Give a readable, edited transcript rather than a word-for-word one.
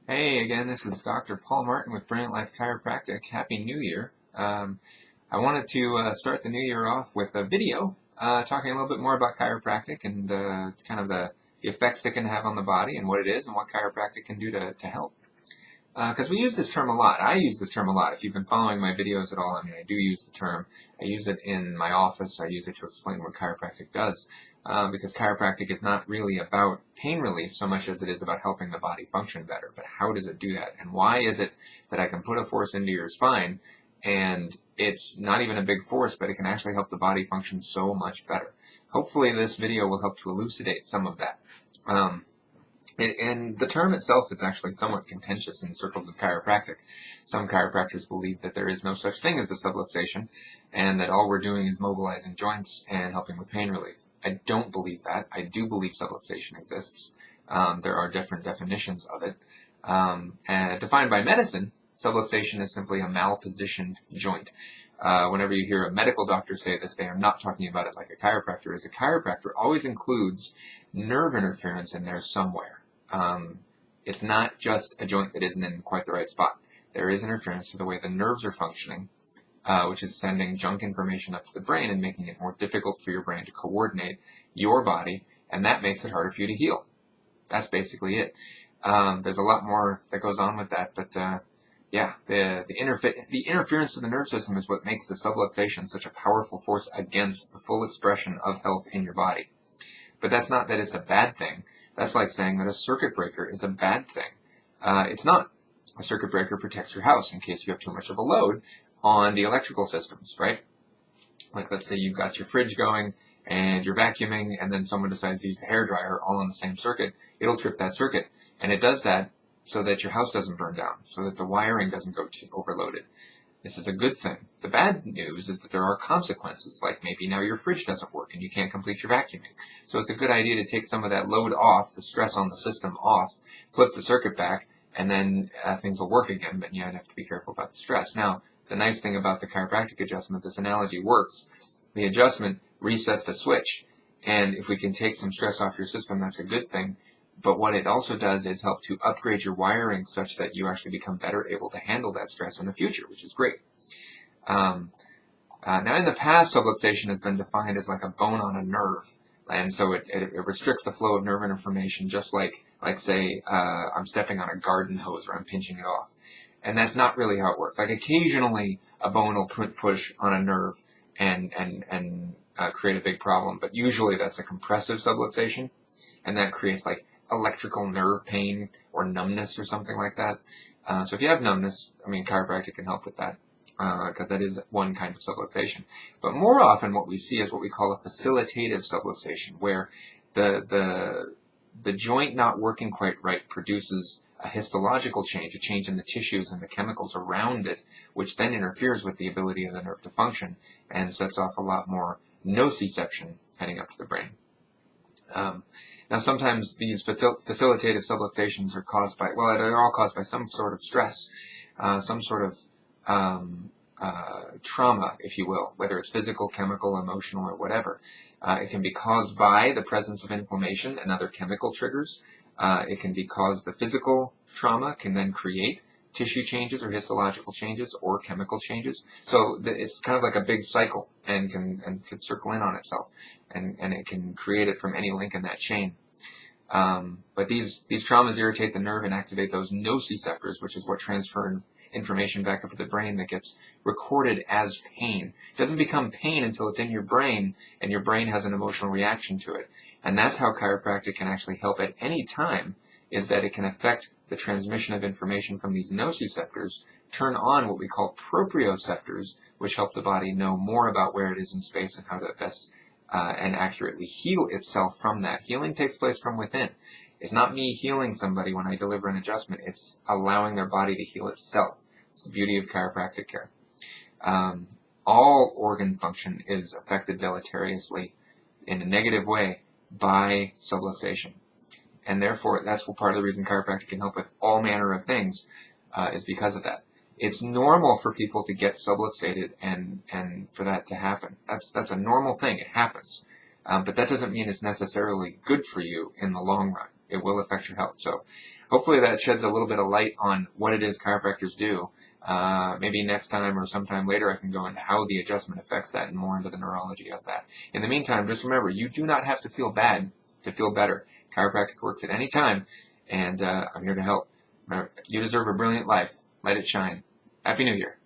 Hey again, this is Dr. Paul Martin with Brilliant Life Chiropractic. Happy New Year. I wanted to start the new year off with a video talking a little bit more about chiropractic and kind of the effects it can have on the body and what it is and what chiropractic can do to help. Because we use this term a lot. I use this term a lot. If you've been following my videos at all, I mean, I do use the term. I use it in my office. I use it to explain what chiropractic does. Because chiropractic is not really about pain relief so much as it is about helping the body function better. But how does it do that? And why is it that I can put a force into your spine and it's not even a big force, but it can actually help the body function so much better? Hopefully this video will help to elucidate some of that. And the term itself is actually somewhat contentious in circles of chiropractic. Some chiropractors believe that there is no such thing as a subluxation and that all we're doing is mobilizing joints and helping with pain relief. I don't believe that. I do believe subluxation exists. There are different definitions of it. And defined by medicine, subluxation is simply a malpositioned joint. Whenever you hear a medical doctor say this, they are not talking about it like a chiropractor is. A chiropractor always includes nerve interference in there somewhere. It's not just a joint that isn't in quite the right spot. There is interference to the way the nerves are functioning, which is sending junk information up to the brain and making it more difficult for your brain to coordinate your body, and that makes it harder for you to heal. That's basically it. There's a lot more that goes on with that, but yeah, the interference to the nerve system is what makes the subluxation such a powerful force against the full expression of health in your body. But that's not that it's a bad thing. That's like saying that a circuit breaker is a bad thing. It's not. A circuit breaker protects your house in case you have too much of a load on the electrical systems, right? Like let's say you've got your fridge going and you're vacuuming and then someone decides to use a hairdryer all on the same circuit. It'll trip that circuit. And it does that so that your house doesn't burn down, so that the wiring doesn't go too overloaded. This is a good thing. The bad news is that there are consequences, like maybe now your fridge doesn't work and you can't complete your vacuuming. So it's a good idea to take some of that load off, the stress on the system off, flip the circuit back, and then things will work again, but you have to be careful about the stress. Now, the nice thing about the chiropractic adjustment, this analogy works. The adjustment resets the switch, and if we can take some stress off your system, that's a good thing. But what it also does is help to upgrade your wiring such that you actually become better able to handle that stress in the future, which is great. Now, in the past, subluxation has been defined as like a bone on a nerve, and so it restricts the flow of nerve information, just like say, I'm stepping on a garden hose or I'm pinching it off. And that's not really how it works. Like occasionally, a bone will push on a nerve and create a big problem, but usually that's a compressive subluxation, and that creates like electrical nerve pain or numbness or something like that. So if you have numbness, I mean, chiropractic can help with that, because that is one kind of subluxation. But more often what we see is what we call a facilitative subluxation, where the joint not working quite right produces a histological change, a change in the tissues and the chemicals around it, which then interferes with the ability of the nerve to function and sets off a lot more nociception heading up to the brain. Now, sometimes these facilitative subluxations are caused by, well, they're all caused by some sort of stress, some sort of trauma, if you will, whether it's physical, chemical, emotional, or whatever. It can be caused by the presence of inflammation and other chemical triggers. It can be caused, the physical trauma can then create tissue changes or histological changes or chemical changes. So it's kind of like a big cycle and can circle in on itself, and it can create it from any link in that chain. But these traumas irritate the nerve and activate those nociceptors, which is what transfer information back up to the brain that gets recorded as pain. It doesn't become pain until it's in your brain and your brain has an emotional reaction to it. And that's how chiropractic can actually help at any time, is that it can affect the transmission of information from these nociceptors, turn on what we call proprioceptors, which help the body know more about where it is in space and how to best and accurately heal itself from that. Healing takes place from within. It's not me healing somebody when I deliver an adjustment. It's allowing their body to heal itself. It's the beauty of chiropractic care. All organ function is affected deleteriously in a negative way by subluxation. And therefore, that's part of the reason chiropractic can help with all manner of things, is because of that. It's normal for people to get subluxated and for that to happen. That's a normal thing. It happens. But that doesn't mean it's necessarily good for you in the long run. it will affect your health. So hopefully that sheds a little bit of light on what it is chiropractors do. Maybe next time or sometime later I can go into how the adjustment affects that and more into the neurology of that. In the meantime, just remember, you do not have to feel bad to feel better. Chiropractic works at any time, and I'm here to help. Remember, you deserve a brilliant life. Let it shine. Happy New Year.